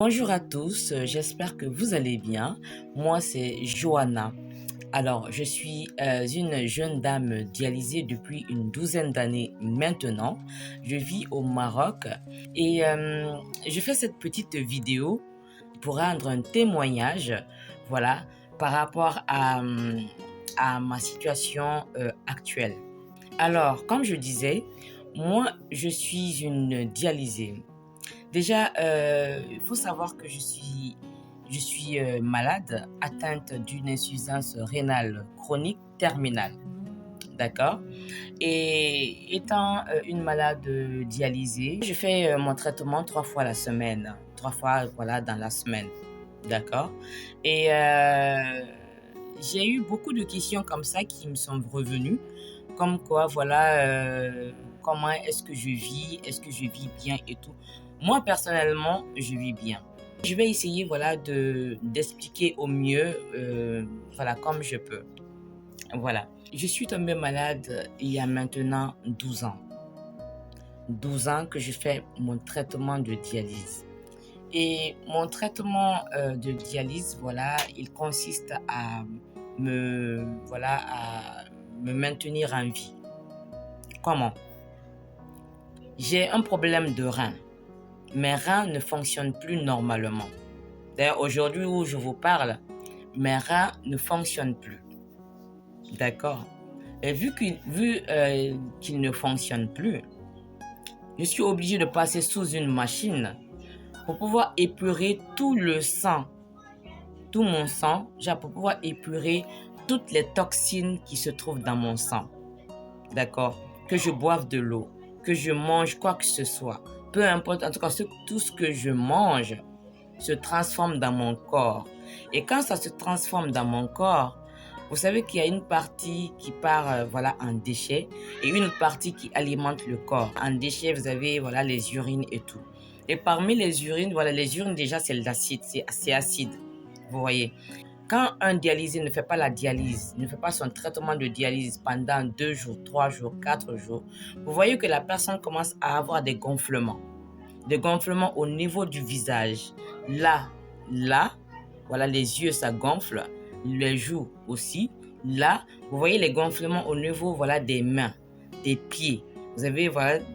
Bonjour à tous, j'espère que vous allez bien. Moi, c'est Johanna. Alors, je suis une jeune dame dialysée depuis une douzaine d'années maintenant. Je vis au Maroc et je fais cette petite vidéo pour rendre un témoignage, voilà, par rapport à ma situation actuelle. Alors, comme je disais, moi, je suis une dialysée. Déjà, il faut savoir que je suis malade, atteinte d'une insuffisance rénale chronique terminale. D'accord. Et étant une malade dialysée, je fais mon traitement 3 fois la semaine. 3 fois, voilà, dans la semaine. D'accord. Et j'ai eu beaucoup de questions comme ça qui me sont revenues. Comme quoi, voilà, comment est-ce que je vis? Est-ce que je vis bien et tout? Moi, personnellement, je vis bien. Je vais essayer, voilà, d'expliquer au mieux, voilà, comme je peux. Voilà. Je suis tombée malade il y a maintenant 12 ans. 12 ans que je fais mon traitement de dialyse. Et mon traitement de dialyse, voilà, il consiste à me maintenir en vie. Comment? J'ai un problème de rein. Mes reins ne fonctionnent plus normalement. D'ailleurs, aujourd'hui où je vous parle, mes reins ne fonctionnent plus. D'accord? Et vu qu'ils ne fonctionnent plus, je suis obligé de passer sous une machine pour pouvoir épurer tout le sang, tout mon sang, pour pouvoir épurer toutes les toxines qui se trouvent dans mon sang. D'accord? Que je boive de l'eau, que je mange quoi que ce soit, peu importe, en tout cas, tout ce que je mange se transforme dans mon corps. Et quand ça se transforme dans mon corps, vous savez qu'il y a une partie qui part en déchets et une partie qui alimente le corps. En déchets, vous avez les urines et tout. Et parmi les urines, les urines déjà c'est l'acide, c'est acide. Vous voyez. Quand un dialysé ne fait pas la dialyse, ne fait pas son traitement de dialyse pendant 2 jours, 3 jours, 4 jours, vous voyez que la personne commence à avoir des gonflements. Des gonflements au niveau du visage. Là, les yeux, ça gonfle. Les joues aussi. Là, vous voyez les gonflements au niveau, des mains, des pieds. Vous avez,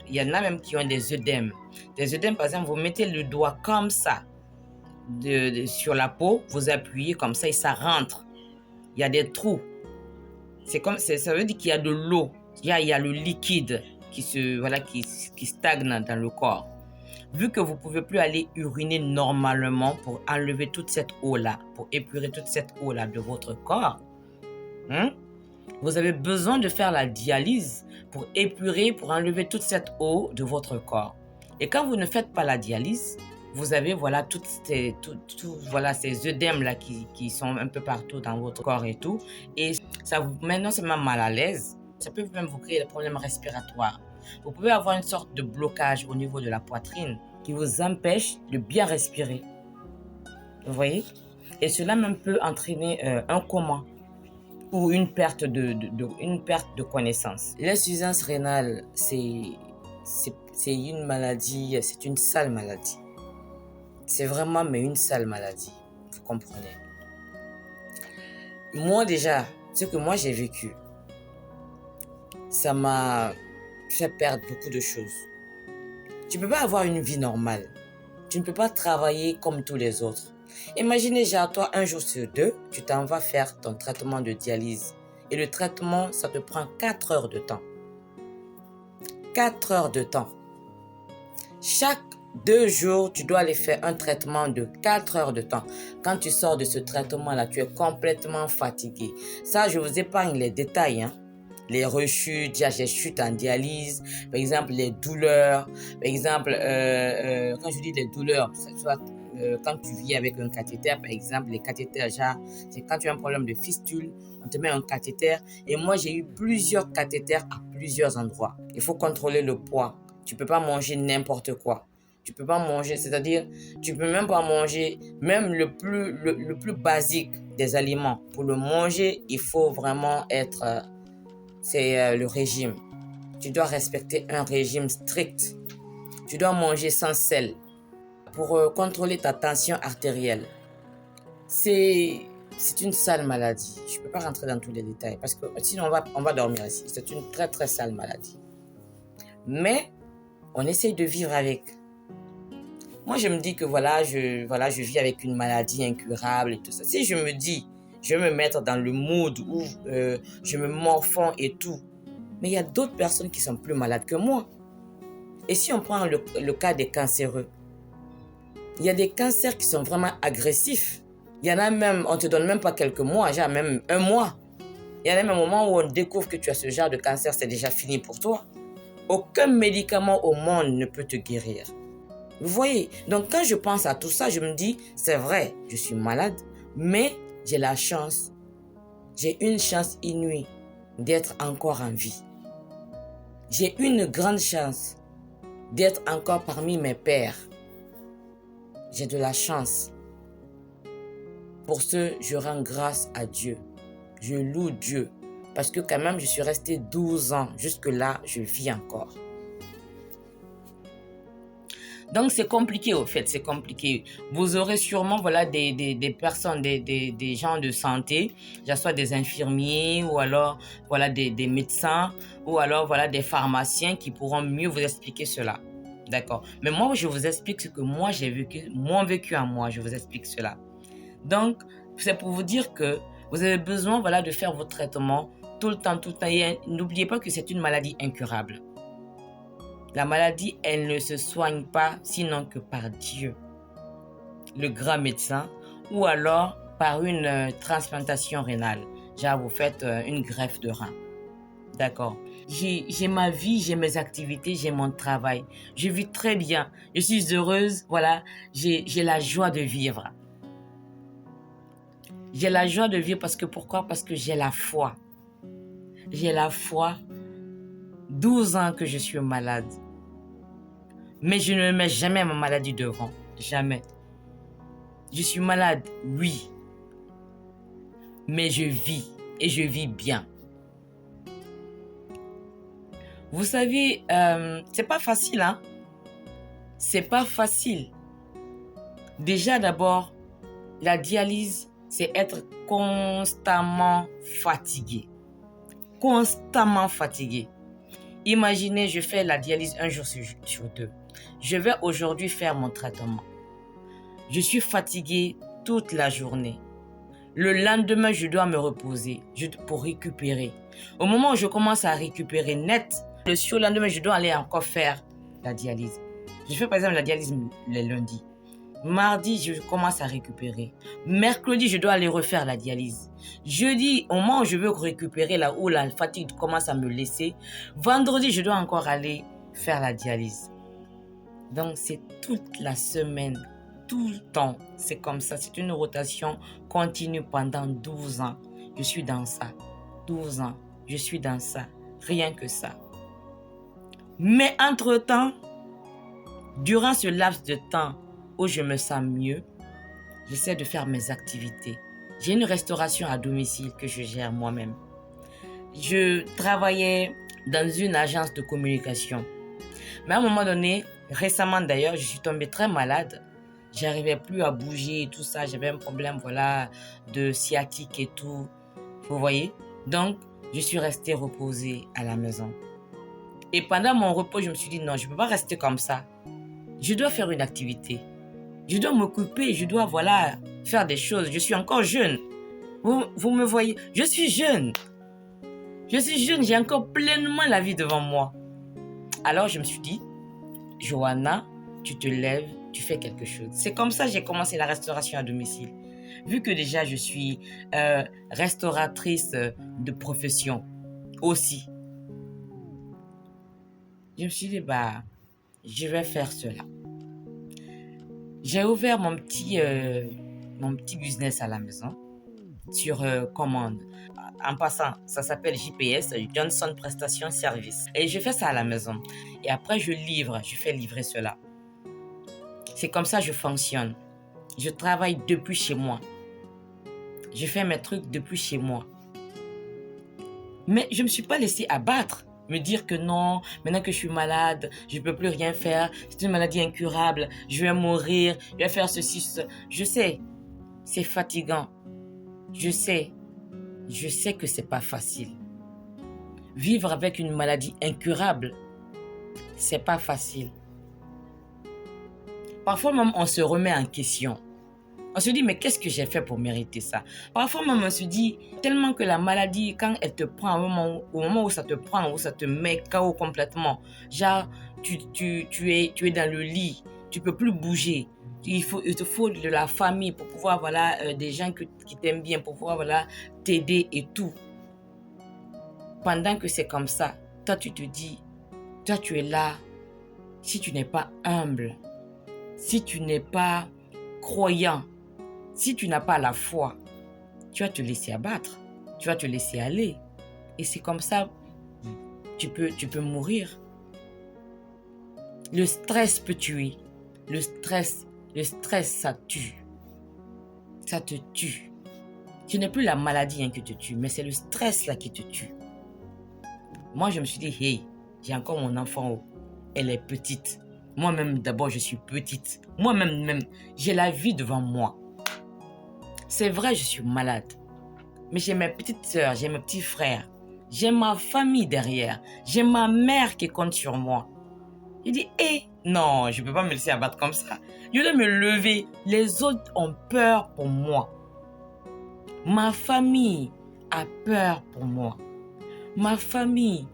il y en a même qui ont des œdèmes. Des œdèmes, par exemple, vous mettez le doigt comme ça sur la peau, vous appuyez comme ça et ça rentre. Il y a des trous. Ça veut dire qu'il y a de l'eau. Il y a le liquide qui stagne dans le corps. Vu que vous ne pouvez plus aller uriner normalement pour enlever toute cette eau-là, pour épurer toute cette eau-là de votre corps, vous avez besoin de faire la dialyse pour épurer, pour enlever toute cette eau de votre corps. Et quand vous ne faites pas la dialyse, vous avez ces œdèmes-là qui sont un peu partout dans votre corps et tout. Et ça vous met non seulement mal à l'aise, ça peut même vous créer des problèmes respiratoires. Vous pouvez avoir une sorte de blocage au niveau de la poitrine qui vous empêche de bien respirer. Vous voyez? Et cela même peut entraîner un coma ou une perte de connaissance. L'insuffisance rénale, c'est une maladie, c'est une sale maladie. C'est vraiment une sale maladie, vous comprenez. Moi déjà, ce que moi j'ai vécu, ça m'a fait perdre beaucoup de choses. Tu ne peux pas avoir une vie normale. Tu ne peux pas travailler comme tous les autres. Imaginez, toi, un jour sur 2, tu t'en vas faire ton traitement de dialyse. Et le traitement, ça te prend 4 heures de temps. 4 heures de temps. Chaque 2 jours, tu dois aller faire un traitement de 4 heures de temps. Quand tu sors de ce traitement-là, tu es complètement fatigué. Ça, je vous épargne les détails, les rechutes, j'ai chutes en dialyse, par exemple les douleurs, par exemple, quand je dis les douleurs, soit quand tu vis avec un cathéter, par exemple, les cathéters, c'est quand tu as un problème de fistule, on te met un cathéter. Et moi, j'ai eu plusieurs cathéters à plusieurs endroits. Il faut contrôler le poids. Tu ne peux pas manger n'importe quoi. Tu peux pas manger, c'est-à-dire, tu peux même pas manger, même le plus basique des aliments. Pour le manger, il faut vraiment être... c'est le régime. Tu dois respecter un régime strict. Tu dois manger sans sel. pour contrôler ta tension artérielle. C'est une sale maladie. Je ne peux pas rentrer dans tous les détails parce que sinon on va dormir ici. C'est une très très sale maladie. Mais on essaye de vivre avec. Moi, je me dis que je vis avec une maladie incurable et tout ça. Si je me dis, je vais me mettre dans le mood où je me morfonds et tout. Mais il y a d'autres personnes qui sont plus malades que moi. Et si on prend le cas des cancéreux, il y a des cancers qui sont vraiment agressifs. Il y en a même, on ne te donne même pas quelques mois, genre même un mois. Il y a même un moment où on découvre que tu as ce genre de cancer, c'est déjà fini pour toi. Aucun médicament au monde ne peut te guérir. Vous voyez, donc quand je pense à tout ça, je me dis, c'est vrai, je suis malade, mais j'ai la chance, j'ai une chance inouïe d'être encore en vie. J'ai une grande chance d'être encore parmi mes pairs. J'ai de la chance. Pour ce, je rends grâce à Dieu. Je loue Dieu. Parce que quand même, je suis resté 12 ans. Jusque-là, je vis encore. Donc, c'est compliqué au fait, c'est compliqué. Vous aurez sûrement des personnes, des gens de santé, soit des infirmiers ou alors des médecins ou alors des pharmaciens qui pourront mieux vous expliquer cela. D'accord. Mais moi, je vous explique ce que moi j'ai vécu, mon vécu à moi, je vous explique cela. Donc, c'est pour vous dire que vous avez besoin de faire vos traitements tout le temps. Et n'oubliez pas que c'est une maladie incurable. La maladie, elle ne se soigne pas sinon que par Dieu, le grand médecin, ou alors par une transplantation rénale. Genre, vous faites une greffe de rein. D'accord. J'ai ma vie, j'ai mes activités, j'ai mon travail. Je vis très bien. Je suis heureuse. J'ai la joie de vivre. J'ai la joie de vivre pourquoi? Parce que j'ai la foi. J'ai la foi. 12 ans que je suis malade. Mais je ne mets jamais ma maladie devant. Jamais. Je suis malade, oui. Mais je vis. Et je vis bien. Vous savez, c'est pas facile, hein? C'est pas facile. Déjà, d'abord, la dialyse, c'est être constamment fatigué. Constamment fatigué. Imaginez, je fais la dialyse un jour sur 2. Je vais aujourd'hui faire mon traitement. Je suis fatigué toute la journée. Le lendemain, je dois me reposer pour récupérer. Au moment où je commence à récupérer net, le surlendemain, je dois aller encore faire la dialyse. Je fais par exemple la dialyse le lundi. Mardi, je commence à récupérer. Mercredi, je dois aller refaire la dialyse. Jeudi, au moment où je veux récupérer, là où la fatigue commence à me laisser, vendredi, je dois encore aller faire la dialyse. Donc, c'est toute la semaine, tout le temps. C'est comme ça. C'est une rotation continue pendant 12 ans. Je suis dans ça. 12 ans, je suis dans ça. Rien que ça. Mais entre-temps, durant ce laps de temps où je me sens mieux, j'essaie de faire mes activités. J'ai une restauration à domicile que je gère moi-même. Je travaillais dans une agence de communication. Mais à un moment donné, récemment d'ailleurs, je suis tombée très malade. J'arrivais plus à bouger et tout ça. J'avais un problème de sciatique et tout. Vous voyez? Donc, je suis restée reposée à la maison. Et pendant mon repos, je me suis dit non, je ne peux pas rester comme ça. Je dois faire une activité. Je dois m'occuper, je dois faire des choses. Je suis encore jeune. Vous me voyez, je suis jeune. Je suis jeune, j'ai encore pleinement la vie devant moi. Alors je me suis dit, Johanna, tu te lèves, tu fais quelque chose. C'est comme ça que j'ai commencé la restauration à domicile. Vu que déjà je suis restauratrice de profession aussi. Je me suis dit, je vais faire cela. J'ai ouvert mon petit business à la maison sur commande. En passant, ça s'appelle JPS, Johnson Prestation Service. Et je fais ça à la maison. Et après, je fais livrer cela. C'est comme ça que je fonctionne. Je travaille depuis chez moi. Je fais mes trucs depuis chez moi. Mais je ne me suis pas laissée abattre. Me dire que non, maintenant que je suis malade, je ne peux plus rien faire, c'est une maladie incurable, je vais mourir, je vais faire ceci, cela. Je sais, c'est fatigant. Je sais que c'est pas facile. Vivre avec une maladie incurable, c'est pas facile. Parfois même, on se remet en question. On se dit, mais qu'est-ce que j'ai fait pour mériter ça? Parfois même, on se dit, tellement que la maladie, quand elle te prend, au moment où ça te prend, où ça te met KO complètement, genre, tu es dans le lit, tu peux plus bouger. Il te faut de la famille pour pouvoir, voilà, des gens qui t'aiment bien, pour pouvoir, voilà, t'aider et tout. Pendant que c'est comme ça, toi, tu te dis, toi, tu es là, si tu n'es pas humble, si tu n'es pas croyant, si tu n'as pas la foi, tu vas te laisser abattre, tu vas te laisser aller. Et c'est comme ça, tu peux mourir. Le stress peut tuer. Le stress, ça tue. Ça te tue. Ce n'est plus la maladie qui te tue, mais c'est le stress là qui te tue. Moi, je me suis dit, hey, j'ai encore mon enfant, elle est petite. Moi-même, d'abord, je suis petite. Moi-même, j'ai la vie devant moi. C'est vrai, je suis malade. Mais j'ai mes petites sœurs, j'ai mes petits frères. J'ai ma famille derrière. J'ai ma mère qui compte sur moi. Je dis, hé, non, je ne peux pas me laisser abattre comme ça. Je dois me lever. Les autres ont peur pour moi. Ma famille a peur pour moi. Ma famille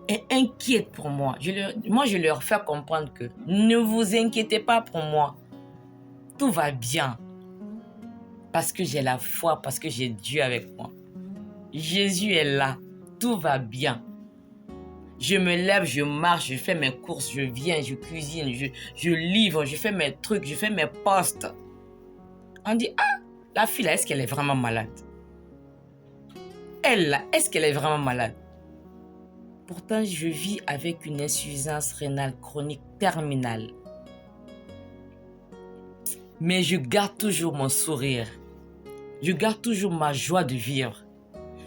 est inquiète pour moi. Je leur fais comprendre que ne vous inquiétez pas pour moi. Tout va bien. Parce que j'ai la foi, parce que j'ai Dieu avec moi. Jésus est là. Tout va bien. Je me lève, je marche, je fais mes courses, je viens, je cuisine, je livre, je fais mes trucs, je fais mes postes. On dit, ah, la fille là, est-ce qu'elle est vraiment malade? Elle là, est-ce qu'elle est vraiment malade? Pourtant, je vis avec une insuffisance rénale chronique terminale. Mais je garde toujours mon sourire. Je garde toujours ma joie de vivre.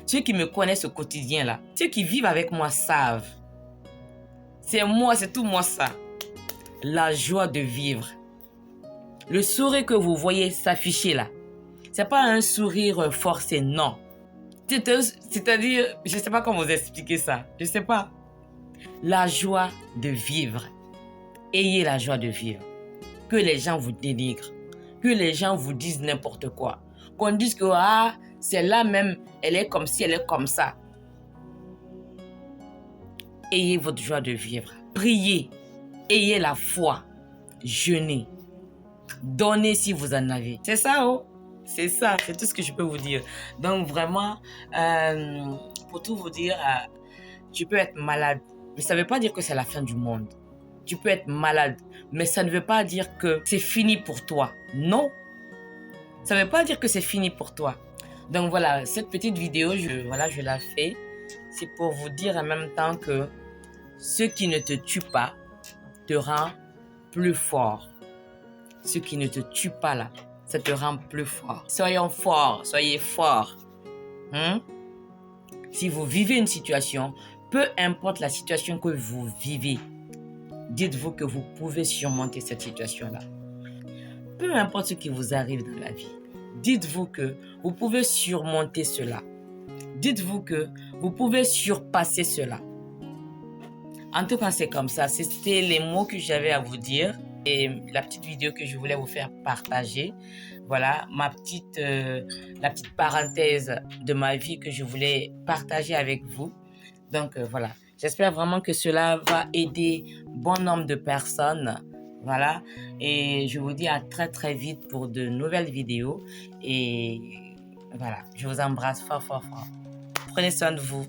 Ceux qui me connaissent au quotidien là, ceux qui vivent avec moi savent. C'est moi, c'est tout moi ça. La joie de vivre. Le sourire que vous voyez s'afficher là, c'est pas un sourire forcé, non. C'est-à-dire, je sais pas comment vous expliquer ça. Je sais pas. La joie de vivre. Ayez la joie de vivre. Que les gens vous dénigrent. Que les gens vous disent n'importe quoi. Qu'on dise que ah, c'est là même, elle est comme si, elle est comme ça. Ayez votre joie de vivre. Priez. Ayez la foi. Jeûnez. Donnez si vous en avez. C'est ça, oh. C'est ça, c'est tout ce que je peux vous dire. Donc vraiment, pour tout vous dire, tu peux être malade, mais ça ne veut pas dire que c'est la fin du monde. Tu peux être malade, mais ça ne veut pas dire que c'est fini pour toi. Non, ça ne veut pas dire que c'est fini pour toi. Donc voilà, cette petite vidéo, je la fais. C'est pour vous dire en même temps que ce qui ne te tue pas te rend plus fort. Ce qui ne te tue pas là, ça te rend plus fort. Soyons forts, soyez forts. Si vous vivez une situation, peu importe la situation que vous vivez, dites-vous que vous pouvez surmonter cette situation-là. Peu importe ce qui vous arrive dans la vie, dites-vous que vous pouvez surmonter cela. Dites-vous que vous pouvez surpasser cela. En tout cas, c'est comme ça. C'était les mots que j'avais à vous dire. Et la petite vidéo que je voulais vous faire partager. Voilà, la petite parenthèse de ma vie que je voulais partager avec vous. Donc voilà, j'espère vraiment que cela va aider bon nombre de personnes. Voilà, et je vous dis à très très vite pour de nouvelles vidéos. Et voilà, je vous embrasse fort fort fort. Prenez soin de vous.